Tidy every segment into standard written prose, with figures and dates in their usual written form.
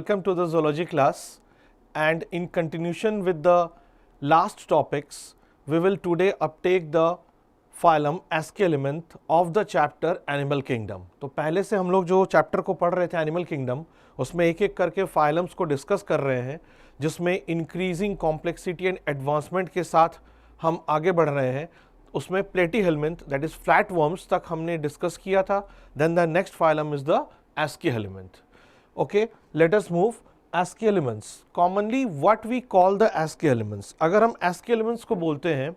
Welcome to the zoology class, and in continuation with the last topics, we will today uptake the phylum Aschelminth of the chapter Animal Kingdom. तो पहले से हम लोग जो chapter को पढ़ रहे थे एनिमल किंगडम, उसमें एक एक करके फाइलम्स को डिस्कस कर रहे हैं, जिसमें इंक्रीजिंग कॉम्प्लेक्सिटी एंड एडवांसमेंट के साथ हम आगे बढ़ रहे हैं. उसमें platyhelminth that is flat worms तक हमने डिस्कस किया था. Then the next phylum is the aschelminth. Okay, let us move. Aschelminths. Commonly what we call the Aschelminths. अगर हम Aschelminths को बोलते हैं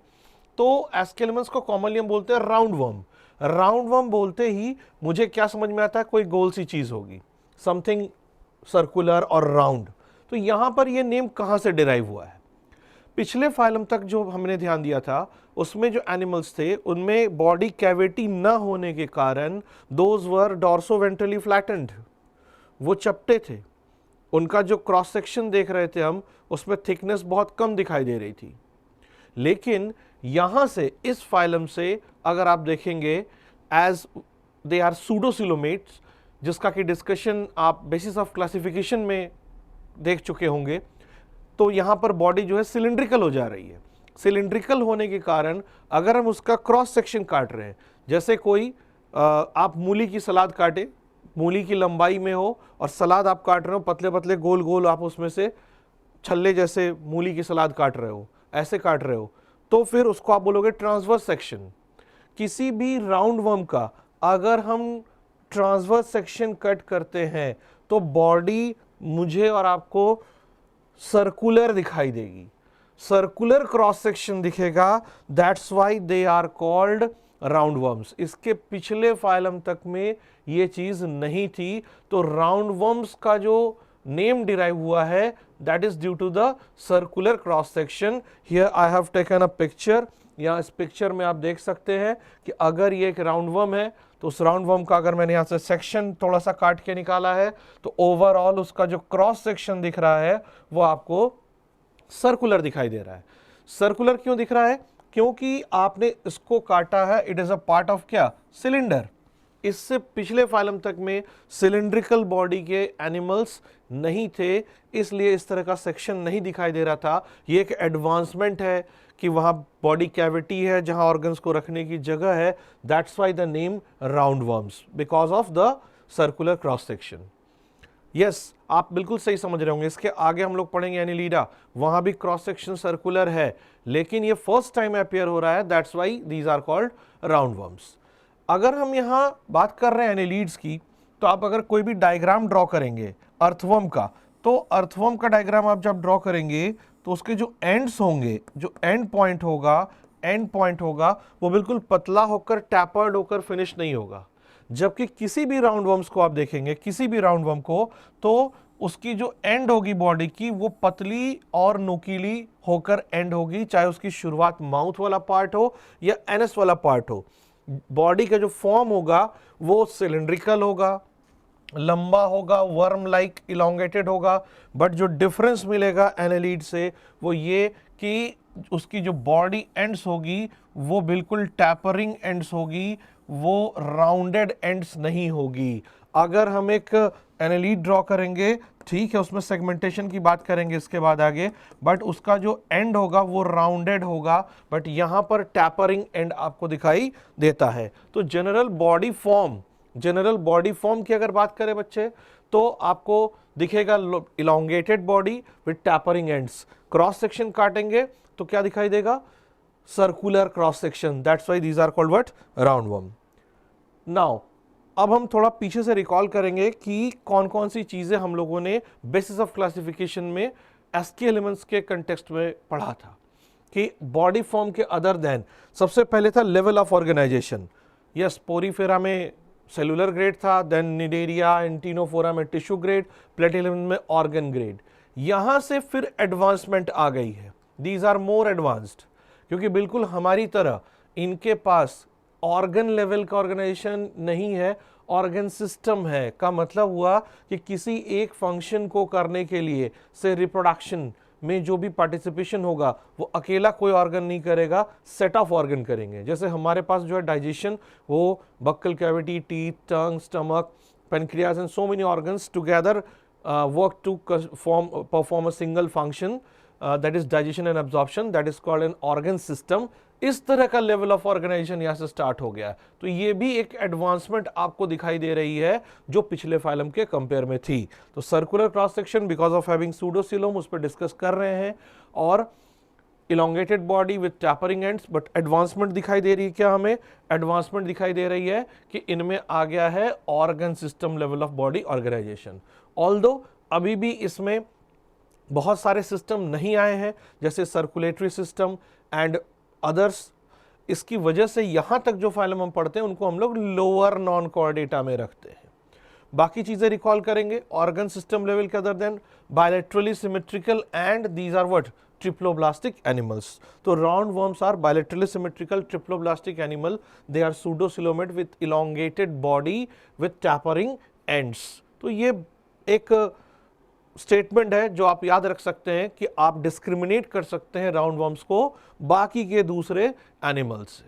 तो Aschelminths को commonly हम बोलते हैं राउंड वर्म. राउंड वर्म बोलते ही मुझे क्या समझ में आता है, कोई गोल सी चीज होगी, समथिंग सर्कुलर और राउंड. तो यहां पर ये नेम कहां से डिराइव हुआ है? पिछले फाइलम तक जो हमने ध्यान दिया था उसमें जो एनिमल्स थे उनमें बॉडी कैविटी न होने के कारण दोज वर डॉर्सोवेंट्रली फ्लैटेंड, वो चपटे थे. उनका जो क्रॉस सेक्शन देख रहे थे हम, उसमें थिकनेस बहुत कम दिखाई दे रही थी. लेकिन यहां से इस फाइलम से अगर आप देखेंगे, एज दे आर सूडोसिलोमेट्स, जिसका कि डिस्कशन आप बेसिस ऑफ क्लासिफिकेशन में देख चुके होंगे, तो यहां पर बॉडी जो है सिलिंड्रिकल हो जा रही है. सिलिंड्रिकल होने के कारण अगर हम उसका क्रॉस सेक्शन काट रहे हैं, जैसे कोई आप मूली की सलाद काटे, मूली की लंबाई में हो और सलाद आप काट रहे हो, पतले पतले गोल गोल आप उसमें से छल्ले जैसे मूली की सलाद काट रहे हो, ऐसे काट रहे हो, तो फिर उसको आप बोलोगे ट्रांसवर्स सेक्शन. किसी भी राउंड वर्म का अगर हम ट्रांसवर्स सेक्शन कट करते हैं तो बॉडी मुझे और आपको सर्कुलर दिखाई देगी, सर्कुलर क्रॉस सेक्शन दिखेगा. That's why they are called round worms. इसके पिछले फाइलम तक में ये चीज नहीं थी. तो राउंड वर्म्स का जो नेम डिराइव हुआ है, that is due to the circular cross section. Here I have taken a picture. यहाँ इस पिक्चर में आप देख सकते हैं कि अगर ये एक राउंड वर्म है तो उस राउंड वर्म का अगर मैंने यहाँ से सेक्शन थोड़ा सा काट के निकाला है तो ओवरऑल उसका जो क्रॉस सेक्शन दिख रहा है वो आपको सर्कुलर दिखाई दे रहा है. सर्कुलर क्यों दिख रहा है? क्योंकि आपने इसको काटा है. It is a part of क्या? सिलेंडर. इससे पिछले फाइलम तक में सिलिंड्रिकल बॉडी के एनिमल्स नहीं थे, इसलिए इस तरह का सेक्शन नहीं दिखाई दे रहा था. ये एक एडवांसमेंट है कि वहां बॉडी कैविटी है जहां ऑर्गन्स को रखने की जगह है. That's why the name round worms, because of the circular cross section. Yes, आप बिल्कुल सही समझ रहे होंगे. इसके आगे हम लोग पढ़ेंगे एनिलीडा, वहां भी क्रॉस सेक्शन सर्कुलर है, लेकिन ये फर्स्ट टाइम अपियर हो रहा है. That's why these are called round worms. अगर हम यहां बात कर रहे हैं एनिलीड्स की, तो आप अगर कोई भी डायग्राम ड्रॉ करेंगे अर्थवर्म का, तो अर्थवर्म का डायग्राम आप जब ड्रॉ करेंगे तो उसके जो एंड्स होंगे, जो एंड पॉइंट होगा, वो बिल्कुल पतला होकर टैपर्ड होकर फिनिश नहीं होगा. जबकि किसी भी राउंड वर्म्स को आप देखेंगे, किसी भी राउंड वर्म को, तो उसकी जो एंड होगी बॉडी की, वो पतली और नोकीली होकर एंड होगी, चाहे उसकी शुरुआत माउथ वाला पार्ट हो या एनस वाला पार्ट हो. बॉडी का जो फॉर्म होगा वो सिलिंड्रिकल होगा, लंबा होगा, वर्म लाइक इलोंगेटेड होगा. बट जो डिफरेंस मिलेगा एनालीड से वो ये कि उसकी जो बॉडी एंड्स होगी वो बिल्कुल टैपरिंग एंड्स होगी, वो राउंडेड एंड्स नहीं होगी. अगर हम एक एनालीड ड्रॉ करेंगे, ठीक है, उसमें सेगमेंटेशन की बात करेंगे इसके बाद आगे, बट उसका जो एंड होगा वो राउंडेड होगा, बट यहां पर टैपरिंग एंड आपको दिखाई देता है. तो जनरल बॉडी फॉर्म की अगर बात करें बच्चे, तो आपको दिखेगा elongated body with tapering ends. Cross section काटेंगे तो क्या दिखाई देगा? Circular cross section. That's why these are called what? Round worm. Now अब हम थोड़ा पीछे से रिकॉल करेंगे कि कौन कौन सी चीजें हम लोगों ने बेसिस ऑफ क्लासिफिकेशन में एस्कीहेलमिंथ्स के कंटेक्स्ट में पढ़ा था. कि बॉडी फॉर्म के अदर देन, सबसे पहले था level of organization. Yes, Porifera में सेलुलर ग्रेड था, देन निडेरिया एंटीनोफोरा में टिश्यू ग्रेड, प्लेटिहेलमिंथ में ऑर्गन ग्रेड. यहां से फिर एडवांसमेंट आ गई है. दीज आर मोर एडवांस्ड, क्योंकि बिल्कुल हमारी तरह इनके पास ऑर्गन लेवल का ऑर्गेनाइजेशन नहीं है, ऑर्गन सिस्टम है. का मतलब हुआ कि किसी एक फंक्शन को करने के लिए, से रिप्रोडक्शन में जो भी पार्टिसिपेशन होगा वो अकेला कोई ऑर्गन नहीं करेगा, सेट ऑफ ऑर्गन करेंगे. जैसे हमारे पास जो है डाइजेशन, वो buccal cavity, teeth, tongue, stomach, pancreas and so many organs together work to perform a single function, that is digestion and absorption, that is called an organ system. इस तरह का level of organisation यहाँ से start हो गया है। तो ये भी एक एडवांसमेंट आपको दिखाई दे रही है जो पिछले फाइलम के कंपेयर में थी। तो circular cross section because of having pseudocoelom उस पर डिस्कस कर रहे हैं, और elongated body with tapering ends, but advancement दिखाई दे रही है क्या हमें? एडवांसमेंट दिखाई दे रही है कि इनमें आ गया है organ system level of body organization. Although अभी भी इसमें बहुत सारे सिस्टम नहीं आए हैं, जैसे सर्कुलेटरी सिस्टम एंड अदर्स। इसकी वजह से यहां तक जो फाइलम हम पढ़ते हैं उनको हम लोग लोअर नॉन कोर में रखते हैं। बाकी चीजें रिकॉल करेंगे ऑर्गन सिस्टम लेवल के, other than bilaterally symmetrical and these are what? Triploblastic animals. तो round worms are bilaterally symmetrical triploblastic animal, they are pseudocoelomate with elongated body with tapering ends. तो ये एक स्टेटमेंट है जो आप याद रख सकते हैं कि आप डिस्क्रिमिनेट कर सकते हैं राउंड वर्म्स को बाकी के दूसरे एनिमल्स से।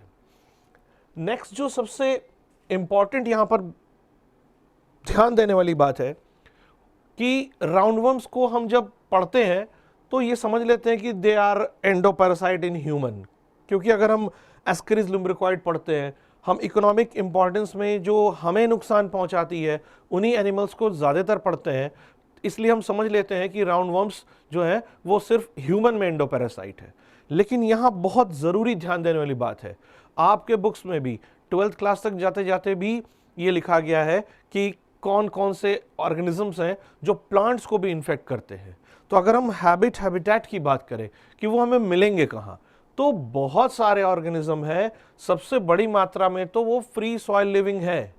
नेक्स्ट जो सबसे इंपॉर्टेंट यहां पर ध्यान देने वाली बात है कि राउंड वर्म्स को हम जब पढ़ते हैं तो ये समझ लेते हैं कि they are endoparasite in human, क्योंकि अगर हम एस्केरिस लुम्ब्रिकॉइड पढ़ते हैं, हम इकोनॉमिक इंपॉर्टेंस में जो हमें नुकसान पहुंचाती है उन्हीं एनिमल्स को ज़्यादातर पढ़ते हैं, इसलिए हम समझ लेते हैं कि राउंड वर्म्स जो है वो सिर्फ ह्यूमन में एंडोपैरासाइट है। लेकिन यहाँ बहुत ज़रूरी ध्यान देने वाली बात है, आपके बुक्स में भी 12th क्लास तक जाते जाते भी ये लिखा गया है कि कौन कौन से ऑर्गेनिजम्स हैं जो प्लांट्स को भी इन्फेक्ट करते हैं। तो अगर हम हैबिटेट की बात करें कि वो हमें मिलेंगे कहाँ, तो बहुत सारे ऑर्गेनिज्म है, सबसे बड़ी मात्रा में तो वो फ्री सॉइल लिविंग है।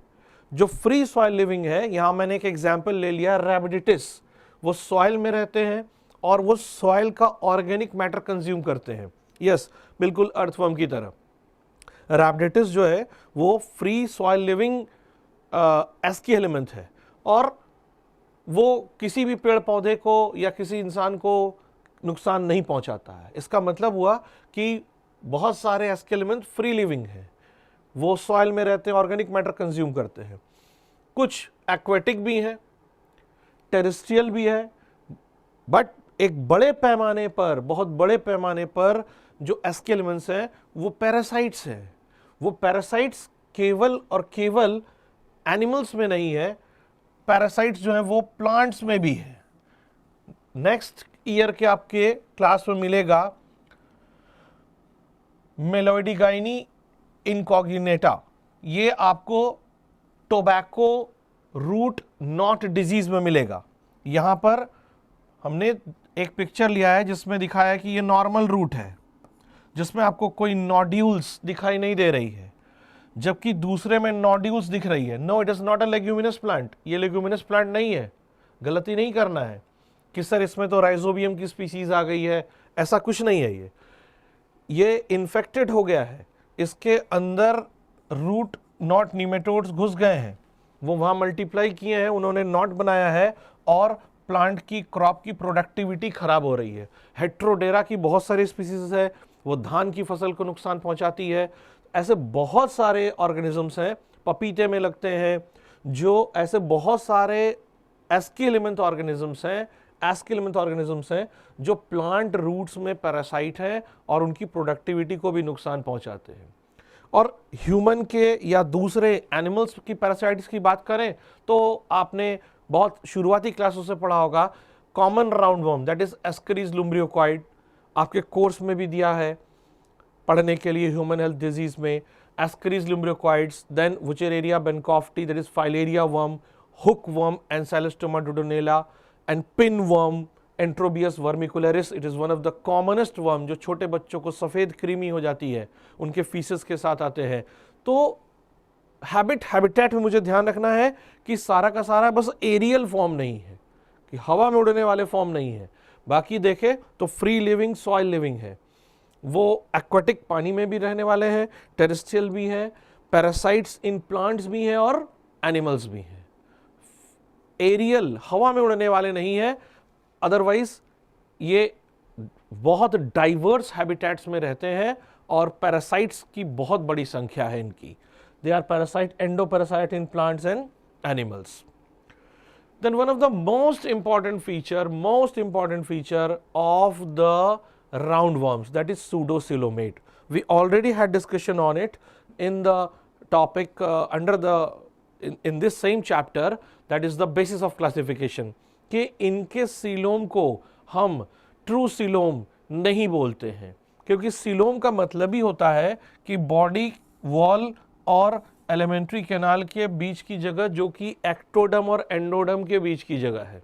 जो फ्री सॉइल लिविंग है, यहां मैंने एक एग्जांपल ले लिया रैबिडिटिस, वो सॉइल में रहते हैं और वो सॉइल का ऑर्गेनिक मैटर कंज्यूम करते हैं। यस, बिल्कुल अर्थवर्म की तरह। रैबिडिटिस जो है वो free soil living ASCII element है, और वो किसी भी पेड़ पौधे को या किसी इंसान को नुकसान नहीं पहुंचाता है। इसका मतलब हुआ कि बहुत सारे एस्की एलिमेंट फ्री लिविंग है, वो सॉइल में रहते हैं, ऑर्गेनिक मैटर कंज्यूम करते हैं। कुछ एक्वेटिक भी हैं, टेरेस्ट्रियल भी है, बट एक बड़े पैमाने पर, बहुत बड़े पैमाने पर जो एस्की एलिमेंट्स हैं वो पैरासाइट्स हैं। वो पैरासाइट्स केवल और केवल एनिमल्स में नहीं है, पैरासाइट्स जो हैं वो प्लांट्स में भी है। नेक्स्ट ईयर के आपके क्लास में मिलेगा मेलोइडिगाइनी इनकॉग्निटा, ये आपको टोबैको रूट नॉट डिजीज में मिलेगा। यहां पर हमने एक पिक्चर लिया है जिसमें दिखाया है कि ये नॉर्मल रूट है जिसमें आपको कोई नोड्यूल्स दिखाई नहीं दे रही है, जबकि दूसरे में नोड्यूल्स दिख रही है। No, it is not a leguminous plant, ये लेग्यूमिनस प्लांट नहीं है। गलती नहीं करना है कि सर इसमें तो राइजोबियम की स्पीसीज आ गई है, ऐसा कुछ नहीं है। ये इन्फेक्टेड हो गया है, इसके अंदर रूट नॉट नीमेटोड्स घुस गए हैं, वो वहाँ मल्टीप्लाई किए हैं, उन्होंने नॉट बनाया है और प्लांट की क्रॉप की प्रोडक्टिविटी खराब हो रही है। हेट्रोडेरा की बहुत सारी स्पीसीज है, वो धान की फसल को नुकसान पहुंचाती है। ऐसे बहुत सारे ऑर्गेनिजम्स हैं, पपीते में लगते हैं, जो ऐसे बहुत सारे एस्की एलिमेंट ऑर्गेनिजम्स हैं जो प्लांट रूट्स में पैरासाइट हैं और उनकी प्रोडक्टिविटी को भी नुकसान पहुंचाते हैं। और ह्यूमन के या दूसरे एनिमल्स की पैरासाइट्स की बात करें तो आपने बहुत शुरुआती क्लासों से पढ़ा होगा common round worm, that is ascaris lumbricoid, आपके कोर्स में भी दिया है पढ़ने के लिए ह्यूमन हेल्थ डिजीज में। Ascaris lumbricoides, then wuchereria bancrofti, that is filaria worm, hook worm, ancylostoma duodenale, and pin worm, enterobius vermicularis. It is one of the commonest worm, जो छोटे बच्चों को सफेद कृमि हो जाती है, उनके फीसेस के साथ आते हैं। तो हैबिटेट में मुझे ध्यान रखना है कि सारा का सारा बस एरियल फॉर्म नहीं है, कि हवा में उड़ने वाले फॉर्म नहीं है। बाकी देखें तो फ्री लिविंग सॉइल लिविंग है, वो एक्वाटिक पानी में भी रहने वाले हैं, टेरेस्ट्रियल भी है, पैरासाइट्स इन प्लांट्स भी हैं और एनिमल्स भी हैं। एरियल हवा में उड़ने वाले नहीं है, अदरवाइज ये बहुत डाइवर्स हैबिटेट्स में रहते हैं और पैरासाइट्स की बहुत बड़ी संख्या है इनकी। They are parasite, endoparasite in plants and animals. Then one of the most important feature of the roundworms, that is pseudocoelomate. We already had discussion on it in the topic in this same chapter, that is the basis of classification, कि इनके coelom को हम true coelom नहीं बोलते हैं, क्योंकि coelom का मतलब ही होता है कि बॉडी वॉल और एलिमेंट्री कैनाल के बीच की जगह, जो कि एक्टोडर्म और एंडोडर्म के बीच की जगह है,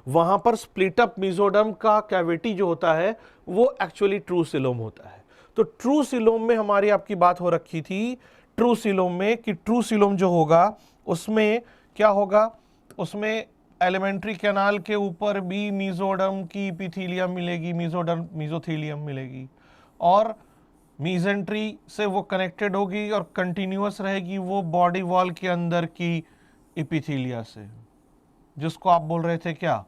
वहां पर स्प्लिट अप मेसोडर्म का कैविटी जो होता है वो एक्चुअली ट्रू सीलोम होता है। तो ट्रू सीलोम में हमारी आपकी बात हो रखी थी ट्रू सीलोम में कि ट्रू सीलोम जो होगा उसमें क्या होगा, उसमें एलिमेंट्री कैनाल के ऊपर भी मेसोडर्म की एपिथेलियम मिलेगी, मेसोथेलियम मिलेगी, और मीजेंट्री से वो कनेक्टेड होगी और कंटिन्यूअस रहेगी वो बॉडी वॉल के अंदर की एपिथेलिया से, जिसको आप बोल रहे थे क्या,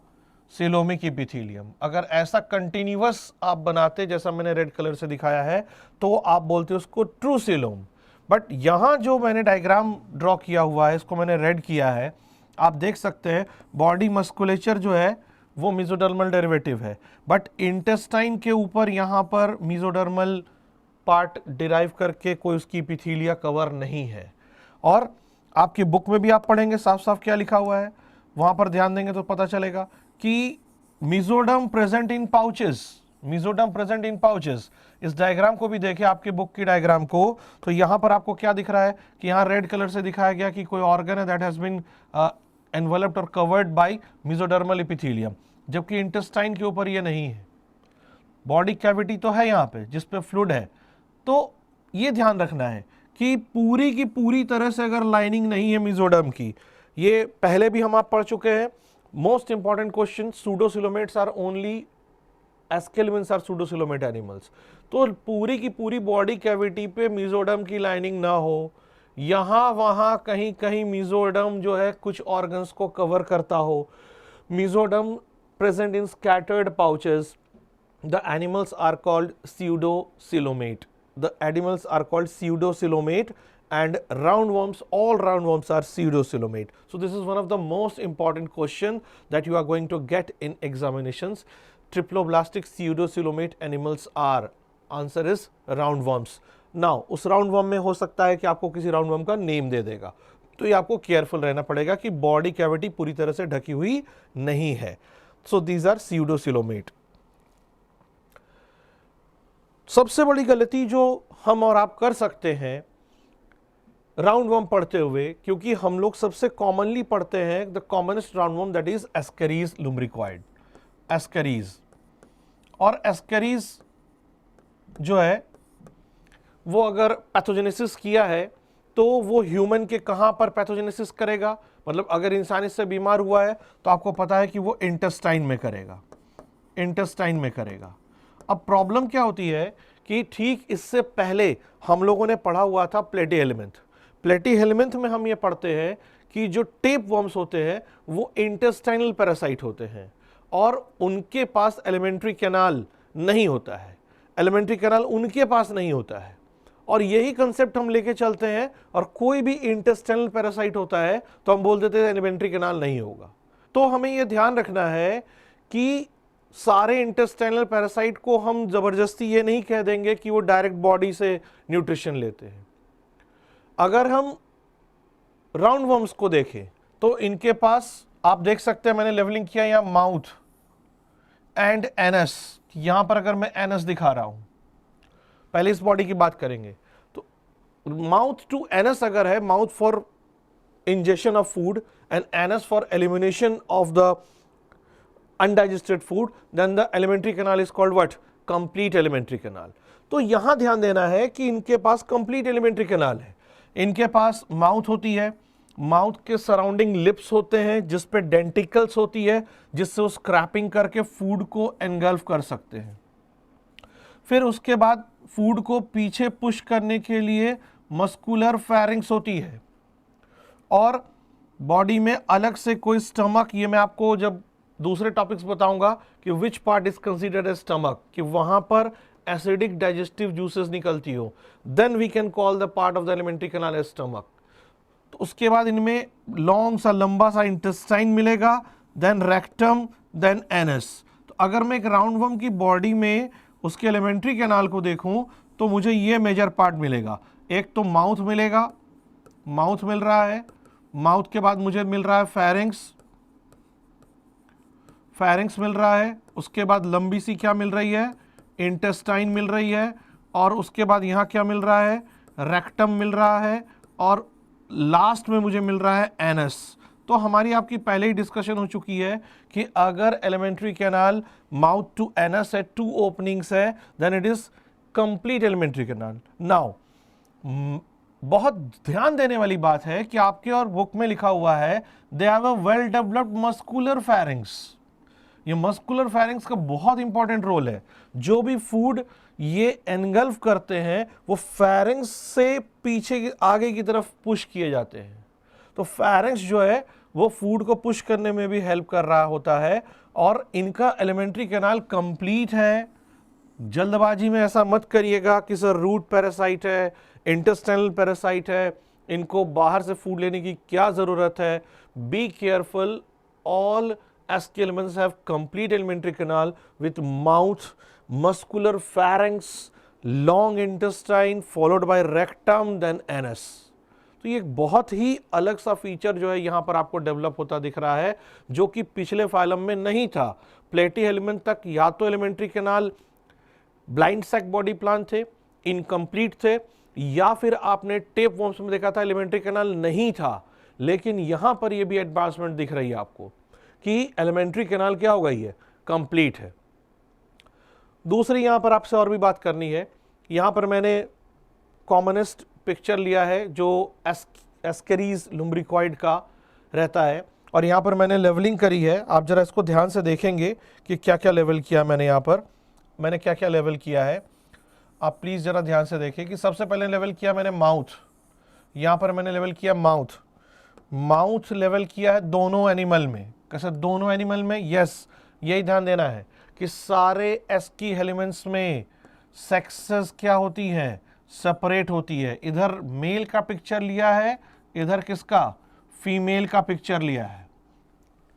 सीलोमिक एपिथेलियम। अगर ऐसा कंटिन्यूअस आप बनाते जैसा मैंने रेड कलर से दिखाया है तो आप बोलते उसको ट्रू सीलोम। बट यहां जो मैंने डायग्राम ड्रॉ किया हुआ है, इसको मैंने रेड किया है, आप देख सकते हैं बॉडी मस्कुलेचर जो है वो मेसोडर्मल डेरिवेटिव है, बट इंटेस्टाइन के ऊपर यहां पर मेसोडर्मल पार्ट डिराइव करके कोई उसकी एपिथेलिया कवर नहीं है। और आपकी बुक में भी आप पढ़ेंगे साफ साफ क्या लिखा हुआ है, वहां पर ध्यान देंगे तो पता चलेगा कि mesoderm present in pouches, mesoderm present in pouches. इस डायग्राम को भी देखें, आपकी बुक की डायग्राम को, तो यहां पर आपको क्या दिख रहा है कि यहां रेड कलर से दिखाया गया कि कोई ऑर्गन है दैट हैज बीन एनवेलप्ड और कवर्ड बाय मेसोडर्मल एपिथेलियम, जबकि इंटेस्टाइन के ऊपर ये नहीं है। बॉडी कैविटी तो है यहाँ पे जिस पे फ्लूइड है, तो ये ध्यान रखना है कि पूरी की पूरी तरह से अगर लाइनिंग नहीं है मेसोडर्म की, ये पहले भी हम आप पढ़ चुके हैं। Most important question, pseudocoelomates are only Aschelminthes are pseudocoelomate animals. तो पूरी की पूरी बॉडी कैविटी पे मेसोडर्म की लाइनिंग ना हो, यहां वहां कहीं कहीं मेसोडर्म जो है कुछ ऑर्गन्स को कवर करता हो, mesoderm present in scattered pouches, the animals are called pseudocoelomate. The animals are called pseudocoelomate, and roundworms, all roundworms are pseudocoelomate. So this is one of the most important question that you are going to get in examinations. Triploblastic pseudocoelomate animals are, answer is roundworms. Now उस roundworm में हो सकता है कि आपको किसी roundworm का name दे देगा, तो ये आपको केयरफुल रहना पड़ेगा कि बॉडी कैविटी पूरी तरह से ढकी हुई नहीं है। So these are pseudocoelomate. सबसे बड़ी गलती जो हम और आप कर सकते हैं राउंडवर्म पढ़ते हुए, क्योंकि हम लोग सबसे कॉमनली पढ़ते हैं the commonest roundworm that is ascaris lumbricoid, ascaris. और एस्केरीज जो है वो अगर पैथोजेनेसिस किया है तो वो ह्यूमन के कहाँ पर पैथोजेनेसिस करेगा, मतलब अगर इंसान इससे बीमार हुआ है तो आपको पता है कि वो इंटेस्टाइन में करेगा, इंटेस्टाइन में करेगा। अब प्रॉब्लम क्या होती है कि ठीक इससे पहले हम लोगों ने पढ़ा हुआ था प्लेटीहेलमिंथ। प्लेटीहेलमिंथ में हम ये पढ़ते हैं कि जो टेप वर्म्स होते हैं वो इंटेस्टाइनल पैरासाइट होते हैं और उनके पास एलिमेंट्री कैनाल नहीं होता है, एलिमेंट्री कैनाल उनके पास नहीं होता है। और यही कंसेप्ट हम लेके चलते हैं, और कोई भी इंटेस्टाइनल पैरासाइट होता है तो हम बोल देते हैं एलिमेंट्री कैनाल नहीं होगा। तो हमें यह ध्यान रखना है कि सारे इंटेस्टाइनल पैरासाइट को हम जबरदस्ती ये नहीं कह देंगे कि वो डायरेक्ट बॉडी से न्यूट्रिशन लेते हैं। अगर हम राउंडवर्म्स को देखें तो इनके पास आप देख सकते हैं, मैंने लेवलिंग किया यहाँ माउथ एंड एनस। यहां पर अगर मैं एनस दिखा रहा हूं, पहले इस बॉडी की बात करेंगे, तो माउथ टू एनस अगर है, mouth for ingestion of food and anus for elimination of the undigested food, then the alimentary canal is called what? Complete alimentary canal. तो यहां ध्यान देना है कि इनके पास कंप्लीट एलिमेंट्री कैनाल है। इनके पास माउथ होती है, माउथ के सराउंडिंग लिप्स होते हैं जिस पे डेंटिकल्स होती है जिससे वो स्क्रैपिंग करके फूड को एनगल्फ कर सकते हैं। फिर उसके बाद फूड को पीछे पुश करने के लिए मस्कुलर फेरिंग्स होती है, और बॉडी में अलग से कोई स्टमक, ये मैं आपको जब दूसरे टॉपिक्स बताऊंगा कि which part is considered as stomach, कि वहां पर एसिडिक डाइजेस्टिव जूसेस निकलती हो, then we can call the part of the alimentary canal as stomach. तो उसके बाद इनमें लॉन्ग सा लंबा सा इंटेस्टाइन मिलेगा, देन रेक्टम, देन एनस। तो अगर मैं एक राउंड वर्म की बॉडी में उसके एलिमेंट्री कैनाल को देखूं तो मुझे ये मेजर पार्ट मिलेगा। एक तो माउथ मिलेगा, माउथ मिल रहा है, माउथ के बाद मुझे मिल रहा है फेरिंक्स, फेरिंक्स मिल रहा है, उसके बाद लंबी सी क्या मिल रही है, इंटेस्टाइन मिल रही है, और उसके बाद यहाँ क्या मिल रहा है, रेक्टम मिल रहा है, और लास्ट में मुझे मिल रहा है एनस। तो हमारी आपकी पहले ही डिस्कशन हो चुकी है कि अगर alimentary canal mouth to anus है, 2 ओपनिंग्स है, then it is complete alimentary canal. Now बहुत ध्यान देने वाली बात है कि आपके और बुक में लिखा हुआ है they have a well developed muscular pharynx. ये मस्कुलर फेरिंग्स का बहुत इंपॉर्टेंट रोल है। जो भी फूड ये एनगल्फ करते हैं वो फेरिंग्स से पीछे आगे की तरफ पुश किए जाते हैं। तो फेरिंग्स जो है वो फूड को पुश करने में भी हेल्प कर रहा होता है, और इनका एलिमेंट्री कैनाल कंप्लीट है। जल्दबाजी में ऐसा मत करिएगा कि सर रूट पैरासाइट है, इंटेस्टाइनल पैरासाइट है, इनको बाहर से फूड लेने की क्या ज़रूरत है। Be careful, all Aschelminthes have complete alimentary canal with mouth, muscular pharynx, long intestine followed by rectum then anus. तो ये एक बहुत ही अलग सा फीचर जो है यहाँ पर आपको डेवलप होता दिख रहा है, जो कि पिछले फाइलम में नहीं था। प्लेटी एलिमेंट तक या तो alimentary canal blind sac body plan थे, इनकम्प्लीट थे, या फिर आपने टेप वॉर्म्स में देखा था एलिमेंट्री कैनाल नहीं था। लेकिन यहां पर ये भी एडवांसमेंट दिख रही है आपको कि एलिमेंट्री कैनाल क्या हो गई है, कंप्लीट है। दूसरी यहां पर आपसे और भी बात करनी है। यहां पर मैंने कॉमनेस्ट पिक्चर लिया है जो एस्केरीज लुम्ब्रिकॉइड का रहता है, और यहां पर मैंने लेवलिंग करी है। आप जरा इसको ध्यान से देखेंगे कि क्या क्या लेवल किया मैंने। यहाँ पर मैंने क्या क्या लेवल किया है, आप प्लीज़ ज़रा ध्यान से देखें कि सबसे पहले लेवल किया मैंने माउथ। यहाँ पर मैंने लेवल किया माउथ। माउथ लेवल किया है दोनों एनिमल में। कैसे दोनों एनिमल में? यस, यही ध्यान देना है कि सारे एस्की एलिमेंट्स में सेक्सेस क्या होती हैं, सेपरेट होती है। इधर मेल का पिक्चर लिया है, इधर किसका, फीमेल का पिक्चर लिया है।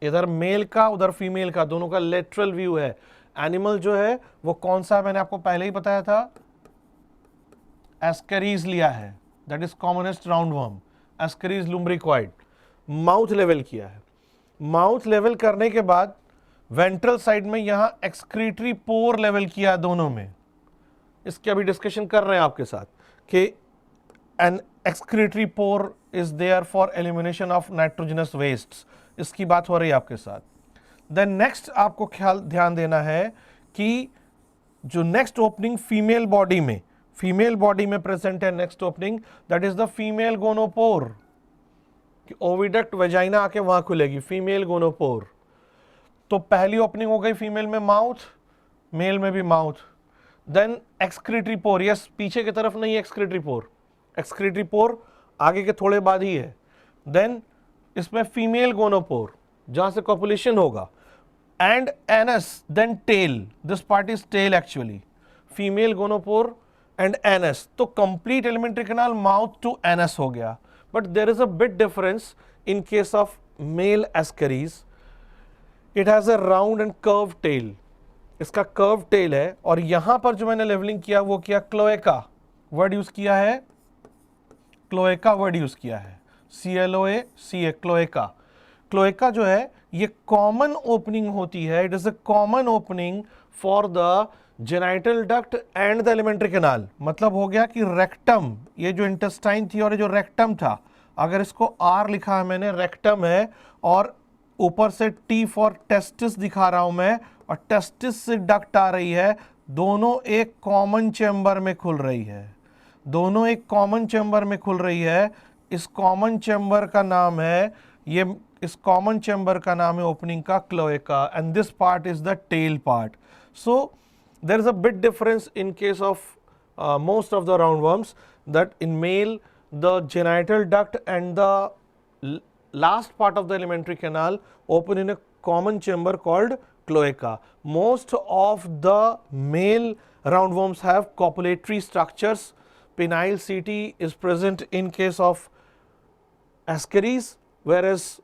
इधर मेल का, उधर फीमेल का, दोनों का लेटरल व्यू है। एनिमल जो है वो कौन सा है मैंने आपको पहले ही बताया था, एस्केरीज लिया है, that is commonest round worm, ascaris lumbricoid. Mouth level किया है। माउथ लेवल करने के बाद वेंट्रल साइड में यहां एक्सक्रीटरी पोर लेवल किया दोनों में। इसकी अभी डिस्कशन कर रहे हैं आपके साथ कि an excretory pore is there for elimination of nitrogenous waste. इसकी बात हो रही है आपके साथ। देन नेक्स्ट आपको ख्याल ध्यान देना है कि जो नेक्स्ट ओपनिंग फीमेल बॉडी में प्रेजेंट है, next opening that is the female gonopore. कि ओविडक्ट वेजाइना आके वहां खुलेगी, फीमेल गोनोपोर। तो पहली ओपनिंग हो गई फीमेल में माउथ, मेल में भी mouth. Then excretory pore, yes पीछे की तरफ नहीं एक्सक्रीटरी पोर, एक्सक्रीटरी पोर आगे के थोड़े बाद ही है। देन इसमें फीमेल गोनोपोर जहां से कॉपुलेशन होगा, and anus, then tail, this part is tail actually, female gonopore and anus. तो complete alimentary canal mouth to anus हो गया। But there is a bit difference in case of male ascaris, it has a round and curve tail. इसका curve tail है, और यहां पर जो मैंने लेवलिंग किया वो किया क्लोएका वर्ड यूज किया है, क्लोएका वर्ड यूज किया है, CLOACA, क्लोएका। क्लोएका जो है ये कॉमन ओपनिंग होती है, it is a common opening for the genital duct and the alimentary canal. मतलब हो गया कि रेक्टम, ये जो इंटेस्टाइन थी और ये जो रेक्टम था, अगर इसको R लिखा है मैंने, रेक्टम है, और ऊपर से T फॉर टेस्टिस दिखा रहा हूं मैं, और टेस्टिस से डक्ट आ रही है, दोनों एक कॉमन चेंबर में खुल रही है, दोनों एक कॉमन चेंबर में खुल रही है। इस कॉमन चेंबर का नाम है, ये इस कॉमन चेंबर का नाम है ओपनिंग का cloaca, and this part is the tail part. So there is a bit difference in case of most of the roundworms, that in male the genital duct and the last part of the alimentary canal open in a common chamber called cloaca. Most of the male roundworms have copulatory structures. Penile CT is present in case of ascaris, whereas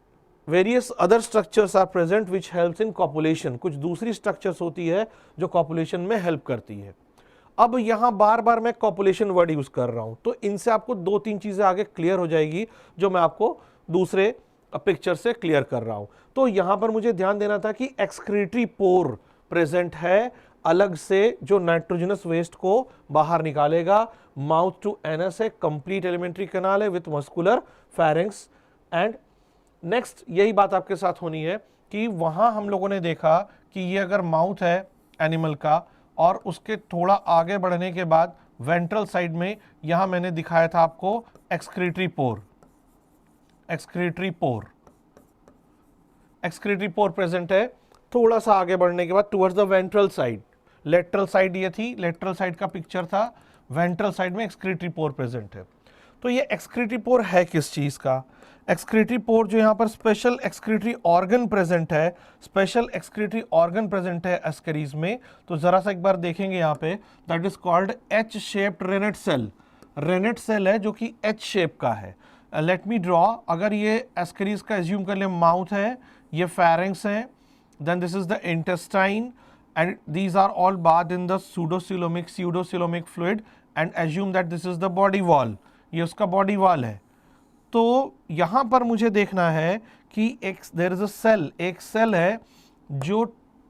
various other structures are present which helps in copulation. कुछ दूसरी structures होती है जो copulation में help करती है. अब यहाँ बार बार मैं copulation word यूज कर रहा हूँ, तो इनसे आपको दो तीन चीजें आगे क्लियर हो जाएगी जो मैं आपको दूसरे पिक्चर से क्लियर कर रहा हूँ. तो यहाँ पर मुझे ध्यान देना था कि एक्सक्रीटरी पोर प्रेजेंट है अलग से जो नाइट्रोजनस वेस्ट को बाहर निकालेगा. माउथ टू एनस है, कंप्लीट एलिमेंट्री कैनाल है with muscular pharynx. And next यही बात आपके साथ होनी है कि वहां हम लोगों ने देखा कि ये अगर माउथ है एनिमल का और उसके थोड़ा आगे बढ़ने के बाद वेंट्रल साइड में यहां मैंने दिखाया था आपको एक्सक्रीटरी पोर. एक्सक्रीटरी पोर, एक्सक्रीटरी पोर प्रेजेंट है थोड़ा सा आगे बढ़ने के बाद towards the ventral side. Lateral side ये थी, लेटरल साइड का पिक्चर था, वेंट्रल साइड में एक्सक्रीटरी पोर प्रेजेंट है. तो ये एक्सक्रीटरी पोर है किस चीज का? एक्सक्रीटरी पोर जो यहाँ पर स्पेशल एक्सक्रीटरी ऑर्गन प्रेजेंट है, स्पेशल एक्सक्रीटरी ऑर्गन प्रेजेंट है एस्करीज में. तो जरा सा एक बार देखेंगे यहाँ पे, that is called H shaped renette cell. Renette cell है जो कि एच शेप का है. Let me draw. अगर ये एस्करीज का एज्यूम कर ले, माउथ है, ये फेरिंक्स है, then this is the intestine and these are all bathed in the pseudocoelomic fluid and assume that this is the body wall. ये उसका body wall है. तो यहाँ पर मुझे देखना है कि there is a cell, एक सेल है जो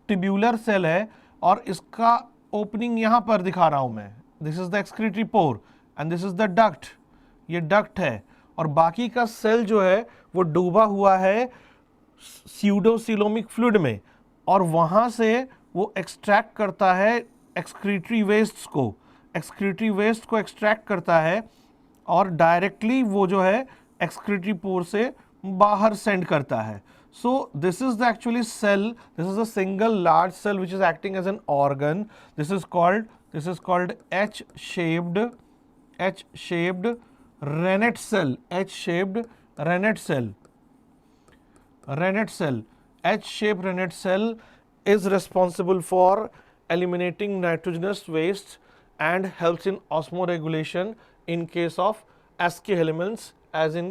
ट्यूब्यूलर सेल है और इसका ओपनिंग यहाँ पर दिखा रहा हूँ मैं. This is the excretory pore and this is the duct. ये duct है और बाकी का सेल जो है वो डूबा हुआ है स्यूडोसिलोमिक फ्लूइड में और वहां से वो एक्सट्रैक्ट करता है एक्सक्रीटरी वेस्ट को. एक्सक्रीटरी वेस्ट को एक्सट्रैक्ट करता है और डायरेक्टली वो जो है एक्सक्रीटरी पोर से बाहर सेंड करता है. So this is the actually cell, this is a single large cell which is acting as an organ. This is called H shaped renette cell. H shaped renette cell. Rennet cell, H-shaped rennet cell is responsible for eliminating nitrogenous waste and helps in osmoregulation in case of Escherichia elements, as in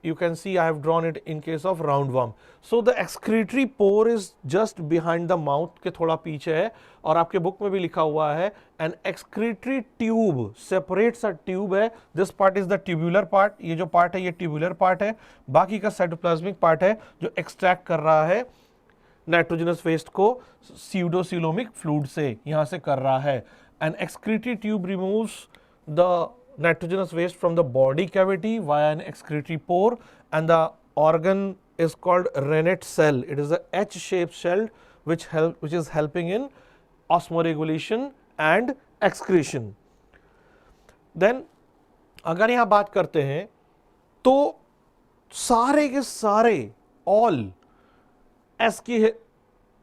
you can see I have drawn it in case of roundworm. So the excretory pore is just behind the mouth के थोड़ा पीछे है और आपके book में भी लिखा हुआ है an excretory tube separates a tube है. This part is the tubular part. ये जो part है ये tubular part है. बाकी का cytoplasmic part है जो extract कर रहा है नाइट्रोजनस वेस्ट को pseudocoelomic fluid से यहाँ से कर रहा है. An excretory tube removes the nitrogenous waste from the body cavity via an excretory pore and the organ is called rennet cell. It is a H-shaped cell which is helping in osmoregulation and excretion. Then अगर यहाँ बात करते हैं तो सारे के सारे all Escherichia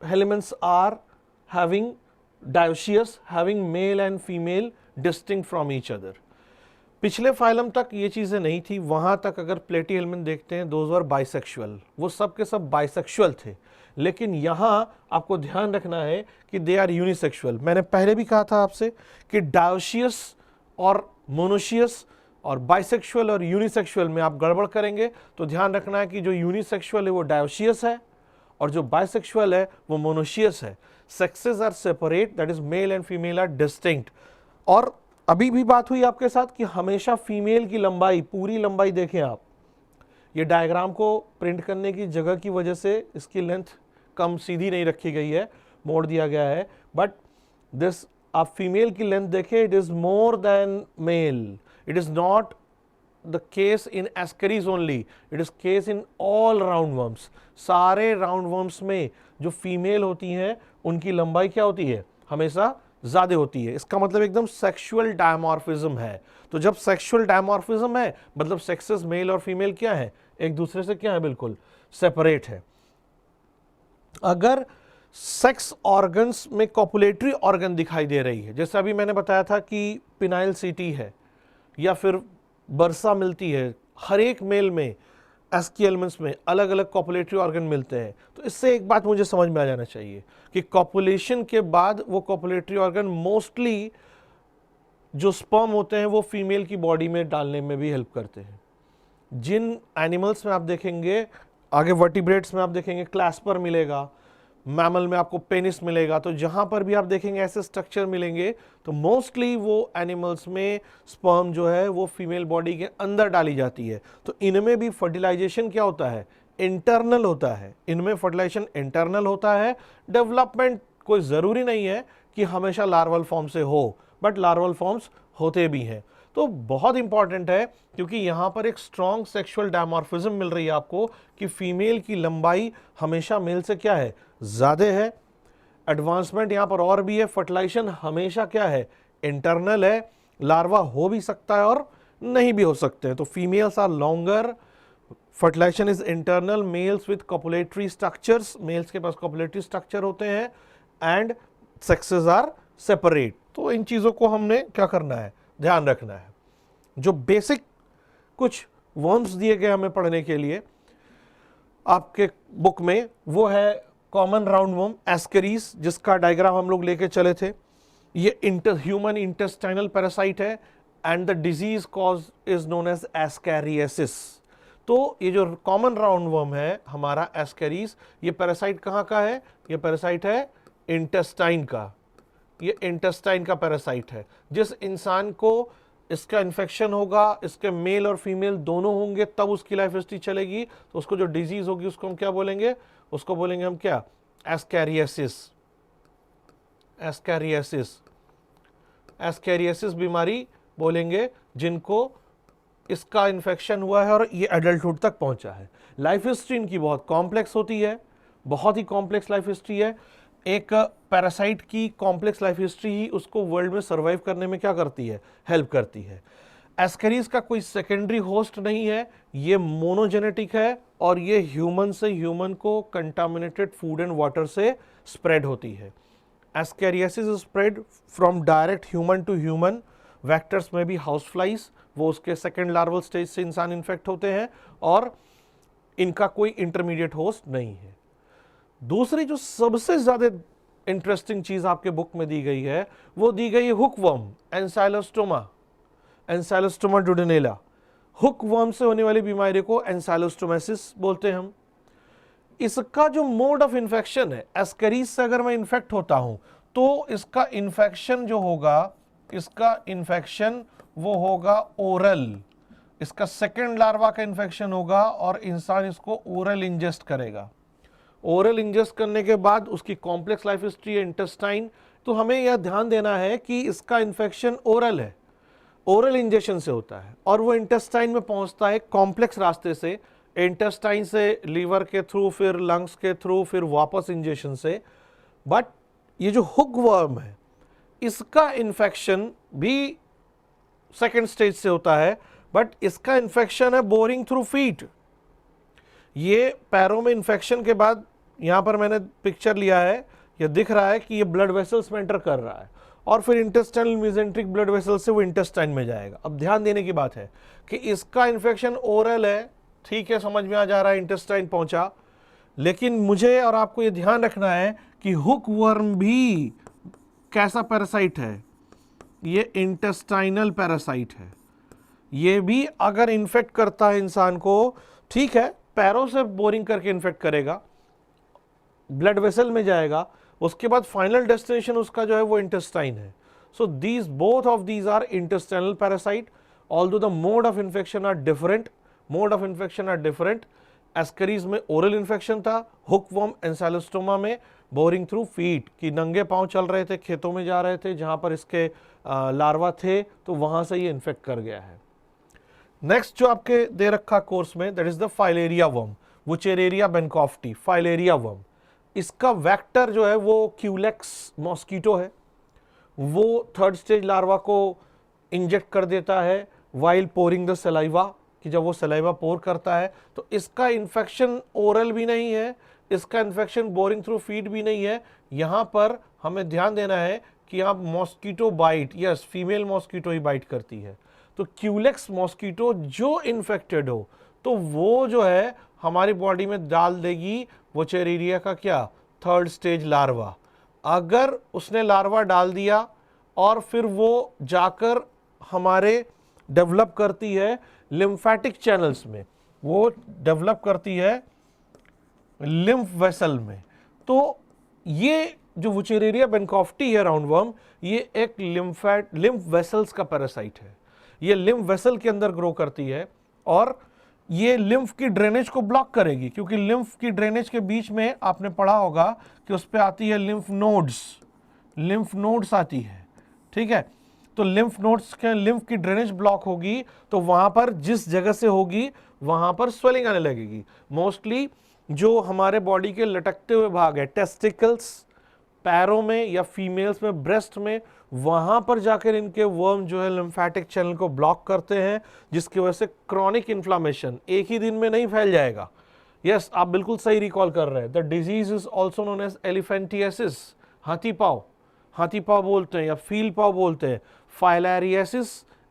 elements are having dioecious, having male and female distinct from each other. पिछले फाइलम तक ये चीज़ें नहीं थी, वहाँ तक अगर प्लेटी एलिमेंट देखते हैं दोज वर बाइसेक्सुअल, वो सब के सब बाइसेक्सुअल थे. लेकिन यहाँ आपको ध्यान रखना है कि दे आर यूनिसेक्सुअल. मैंने पहले भी कहा था आपसे कि डायोशियस और मोनोशियस और बाइसेक्सुअल और यूनिसेक्सुअल में आप गड़बड़ करेंगे तो ध्यान रखना है कि जो यूनिसेक्सुअल है वो डायोशियस है और जो बाइसेक्सुअल है वो मोनोशियस है. Sexes are separate, that is male and female are distinct. और अभी भी बात हुई आपके साथ कि हमेशा फीमेल की लंबाई, पूरी लंबाई देखें आप, ये डायग्राम को प्रिंट करने की जगह की वजह से इसकी लेंथ कम सीधी नहीं रखी गई है, मोड़ दिया गया है, बट दिस आप फीमेल की लेंथ देखें, it is more than male. It is not the case in ascaris only, it is case in all roundworms. सारे राउंडवर्म्स में जो फीमेल होती हैं उनकी लंबाई क्या होती है? हमेशा ज्यादा होती है. इसका मतलब एकदम सेक्सुअल डायमॉर्फिज्म है. तो जब सेक्सुअल डायमॉर्फिज्म है मतलब सेक्सेस मेल और फीमेल क्या है? एक दूसरे से क्या है? बिल्कुल सेपरेट है. अगर सेक्स ऑर्गन्स में कॉपुलेटरी ऑर्गन दिखाई दे रही है, जैसे अभी मैंने बताया था कि पिनाइल सीटी है या फिर बर्सा मिलती है, हर एक मेल में एस्की एलिमेंट्स में अलग अलग कॉपुलेटरी ऑर्गन मिलते हैं. तो इससे एक बात मुझे समझ में आ जाना चाहिए कि कॉपुलेशन के बाद वो कॉपुलेटरी ऑर्गन मोस्टली जो स्पर्म होते हैं वो फीमेल की बॉडी में डालने में भी हेल्प करते हैं. जिन एनिमल्स में आप देखेंगे, आगे वर्टिब्रेट्स में आप देखेंगे क्लैस्पर मिलेगा, मैमल में आपको पेनिस मिलेगा, तो जहां पर भी आप देखेंगे ऐसे स्ट्रक्चर मिलेंगे तो मोस्टली वो एनिमल्स में स्पर्म जो है वो फीमेल बॉडी के अंदर डाली जाती है। तो इनमें भी फर्टिलाइजेशन क्या होता है, इंटरनल होता है। इनमें फर्टिलाइजेशन इंटरनल होता है। डेवलपमेंट कोई ज़रूरी नहीं है कि हमेशा लार्वल फॉर्म से हो, बट लार्वल फॉर्म्स होते भी हैं। तो बहुत इंपॉर्टेंट है क्योंकि यहाँ पर एक स्ट्रॉन्ग सेक्सुअल डायमॉर्फिज्म मिल रही है आपको कि फीमेल की लंबाई हमेशा मेल से क्या है, ज़्यादा है। एडवांसमेंट यहाँ पर और भी है, फर्टिलाइजेशन हमेशा क्या है, इंटरनल है। लार्वा हो भी सकता है और नहीं भी हो सकते हैं। तो females are longer, fertilization is internal, males with copulatory structures, males के पास कॉपुलेटरी स्ट्रक्चर होते हैं, एंड सेक्सेस आर सेपरेट। तो इन चीज़ों को हमने क्या करना है, ध्यान रखना है। जो बेसिक कुछ वर्म्स दिए गए हमें पढ़ने के लिए आपके बुक में, वो है कॉमन राउंड वर्म एस्केरीज, जिसका डायग्राम हम लोग लेके चले थे। ये ह्यूमन इंटेस्टाइनल पैरासाइट है and the disease cause is known as ascariasis. तो ये जो कॉमन राउंड वर्म है हमारा एस्केरीज, ये पैरासाइट कहाँ का है, ये पैरासाइट है इंटेस्टाइन का। ये इंटेस्टाइन का पैरासाइट है। जिस इंसान को इसका इन्फेक्शन होगा, इसके मेल और फीमेल दोनों होंगे तब उसकी लाइफ हिस्ट्री चलेगी, तो उसको जो डिजीज होगी उसको हम क्या बोलेंगे, उसको बोलेंगे हम क्या, एस्कैरियासिस। एस्कैरियासिस, एस्कैरियासिस बीमारी बोलेंगे जिनको इसका इन्फेक्शन हुआ है और ये एडल्टहुड तक पहुंचा है। लाइफ हिस्ट्री इनकी बहुत कॉम्प्लेक्स होती है, बहुत ही कॉम्प्लेक्स लाइफ हिस्ट्री है। एक पैरासाइट की कॉम्प्लेक्स लाइफ हिस्ट्री ही उसको वर्ल्ड में सर्वाइव करने में क्या करती है, हेल्प करती है। एस्केरीज का कोई सेकेंडरी होस्ट नहीं है, ये मोनोजेनेटिक है और ये ह्यूमन से ह्यूमन को कंटामिनेटेड फूड एंड वाटर से स्प्रेड होती है। Ascariasis is spread from direct human to human. Vectors में भी हाउस फ्लाइज, वो उसके सेकेंड लार्वल स्टेज से इंसान इन्फेक्ट होते हैं और इनका कोई इंटरमीडिएट होस्ट नहीं है। दूसरी जो सबसे ज्यादा इंटरेस्टिंग चीज आपके बुक में दी गई है, वो दी गई है हुकवर्म, एंसाइलोस्टोमा, एंसाइलोस्टोमा डुडेनेला। हुकवर्म से होने वाली बीमारी को एंसाइलोस्टोमेसिस बोलते हैं हम। इसका जो मोड ऑफ इन्फेक्शन है, एस्केरीज से अगर मैं इन्फेक्ट होता हूं तो इसका इन्फेक्शन जो होगा, इसका इन्फेक्शन वो होगा ओरल। इसका सेकेंड लार्वा का इन्फेक्शन होगा और इंसान इसको ओरल इंजेस्ट करेगा। ओरल इंजेस्ट करने के बाद उसकी कॉम्प्लेक्स लाइफ हिस्ट्री है इंटेस्टाइन। तो हमें यह ध्यान देना है कि इसका इन्फेक्शन ओरल है, ओरल इंजेक्शन से होता है और वो इंटेस्टाइन में पहुंचता है कॉम्प्लेक्स रास्ते से, इंटेस्टाइन से लीवर के थ्रू, फिर लंग्स के थ्रू, फिर वापस इंजेक्शन से। बट ये जो हुकवर्म है इसका इन्फेक्शन भी सेकेंड स्टेज से होता है, बट इसका इन्फेक्शन है बोरिंग थ्रू फीट। ये पैरों में इन्फेक्शन के बाद, यहाँ पर मैंने पिक्चर लिया है, ये दिख रहा है कि ये ब्लड वेसल्स में एंटर कर रहा है और फिर इंटेस्टाइनल मेसेंट्रिक ब्लड वेसल से वो इंटेस्टाइन में जाएगा। अब ध्यान देने की बात है कि इसका इन्फेक्शन ओरल है, ठीक है, समझ में आ जा रहा है, इंटेस्टाइन पहुंचा। लेकिन मुझे और आपको ये ध्यान रखना है कि हुकवर्म भी कैसा पैरासाइट है, ये इंटेस्टाइनल पैरासाइट है। ये भी अगर इन्फेक्ट करता है इंसान को, ठीक है, पैरों से बोरिंग करके इन्फेक्ट करेगा, ब्लड वेसल में जाएगा, उसके बाद फाइनल डेस्टिनेशन उसका जो है वो इंटेस्टाइन है। So these both of these are intestinal parasite, although the mode of infection are different, mode of infection are different. Ascaris में ओरल इन्फेक्शन था, हुकवर्म एंसाइलोस्टोमा में बोरिंग थ्रू फीट, कि नंगे पांव चल रहे थे, खेतों में जा रहे थे जहां पर इसके लार्वा थे, तो वहां से ये इन्फेक्ट कर गया है। नेक्स्ट जो आपके दे रखा कोर्स में, that is the filaria worm, wuchereria bancrofti, filaria worm. इसका वेक्टर जो है वो क्यूलेक्स मॉस्किटो है। वो थर्ड स्टेज लार्वा को इंजेक्ट कर देता है वाइल पोरिंग द सलाइवा, कि जब वो सलाइवा पोर करता है तो इसका इन्फेक्शन ओरल भी नहीं है, इसका इन्फेक्शन बोरिंग थ्रू फीड भी नहीं है। यहाँ पर हमें ध्यान देना है कि आप mosquito bite, yes, female mosquito ही बाइट करती है। तो क्यूलेक्स मॉस्किटो जो इन्फेक्टेड हो तो वो जो है हमारी बॉडी में डाल देगी वुचेरेरिया का क्या, थर्ड स्टेज लार्वा। अगर उसने लार्वा डाल दिया और फिर वो जाकर हमारे डेवलप करती है लिम्फेटिक चैनल्स में, वो डेवलप करती है लिम्फ वेसल में। तो ये जो वुचेरेरिया बेनकॉफ्टी है राउंडवर्म, ये एक लिम्फ वेसल्स का पैरासाइट है। ये लिम्फ वेसल के अंदर ग्रो करती है और ये लिम्फ की ड्रेनेज को ब्लॉक करेगी, क्योंकि लिम्फ की ड्रेनेज के बीच में आपने पढ़ा होगा कि उस पर आती है लिम्फ नोड्स आती है, ठीक है। तो लिम्फ नोड्स के लिम्फ की ड्रेनेज ब्लॉक होगी तो वहां पर जिस जगह से होगी वहां पर स्वेलिंग आने लगेगी। मोस्टली जो हमारे बॉडी के लटकते हुए भाग है, टेस्टिकल्स, पैरों में या फीमेल्स में ब्रेस्ट में, वहां पर जाकर इनके वर्म जो है लिम्फेटिक चैनल को ब्लॉक करते हैं, जिसकी वजह से क्रॉनिक इन्फ्लामेशन एक ही दिन में नहीं फैल जाएगा। यस, आप बिल्कुल सही रिकॉल कर रहे हैं। The disease is also known as elephantiasis, हाथी पाव बोलते हैं या फील पाव बोलते हैं। Filariasis,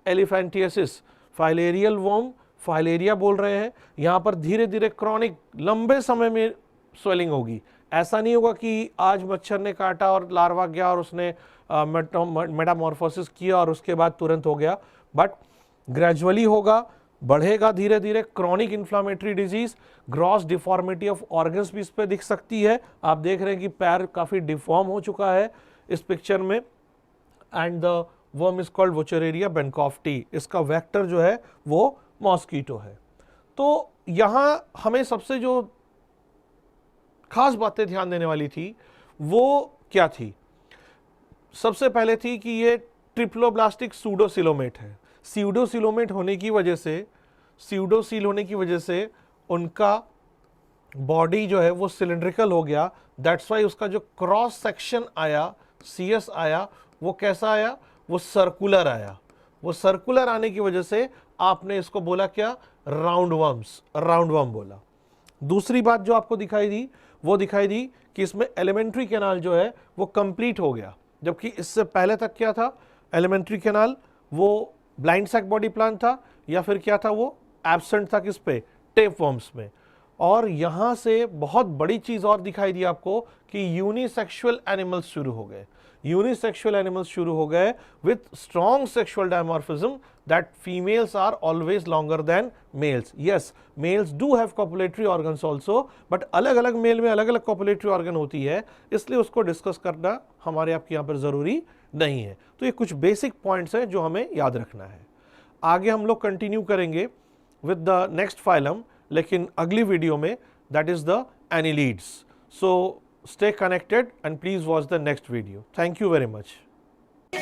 elephantiasis, filarial worm, filaria बोल रहे हैं। यहां पर धीरे धीरे क्रॉनिक लंबे समय में स्वेलिंग होगी। ऐसा नहीं होगा कि आज मच्छर ने काटा और लार्वा गया और उसने मेटामॉर्फोसिस किया और उसके बाद तुरंत हो गया, बट ग्रेजुअली होगा, बढ़ेगा धीरे धीरे। Chronic inflammatory disease, gross deformity of organs भी इस पे दिख सकती है। आप देख रहे हैं कि पैर काफी डिफॉर्म हो चुका है इस पिक्चर में। And the worm is called wuchereria bancrofti. इसका वेक्टर जो है वो मॉस्कीटो है। तो यहां हमें सबसे जो खास बातें ध्यान देने वाली थी वो क्या थी? सबसे पहले थी कि ये ट्रिप्लोब्लास्टिक सूडोसिलोमेट है। सूडोसिलोमेट होने की वजह से, सूडोसील होने की वजह से उनका बॉडी जो है वो सिलिंड्रिकल हो गया। दैट्स वाई उसका जो क्रॉस सेक्शन आया, CS आया, वो कैसा आया? वो सर्कुलर आया। वो सर्कुलर आने की वजह से आपने इसको बोला क्या? राउंडवर्म बोला। दूसरी बात जो आपको दिखाई दी वो दिखाई दी कि इसमें एलिमेंट्री कैनाल जो है वो कंप्लीट हो गया, जबकि इससे पहले तक क्या था? एलिमेंट्री कैनाल वो ब्लाइंड सैक बॉडी प्लान था या फिर क्या था? वो एब्सेंट था। किस पे? टेपवर्म्स में। और यहां से बहुत बड़ी चीज और दिखाई दी आपको कि यूनिसेक्सुअल एनिमल्स शुरू हो गए। यूनिसेक्सुअल एनिमल्स शुरू हो गए with strong sexual dimorphism, that females are always longer than males. Yes, males do have copulatory organs also, but अलग अलग मेल में अलग अलग copulatory organ होती है, इसलिए उसको डिस्कस करना हमारे आपके यहाँ पर जरूरी नहीं है। तो ये कुछ बेसिक पॉइंट्स हैं जो हमें याद रखना है। आगे हम लोग कंटिन्यू करेंगे विद द नेक्स्ट फाइलम, लेकिन अगली वीडियो में, that is the annelids. So stay connected and please watch the next video. Thank you very much.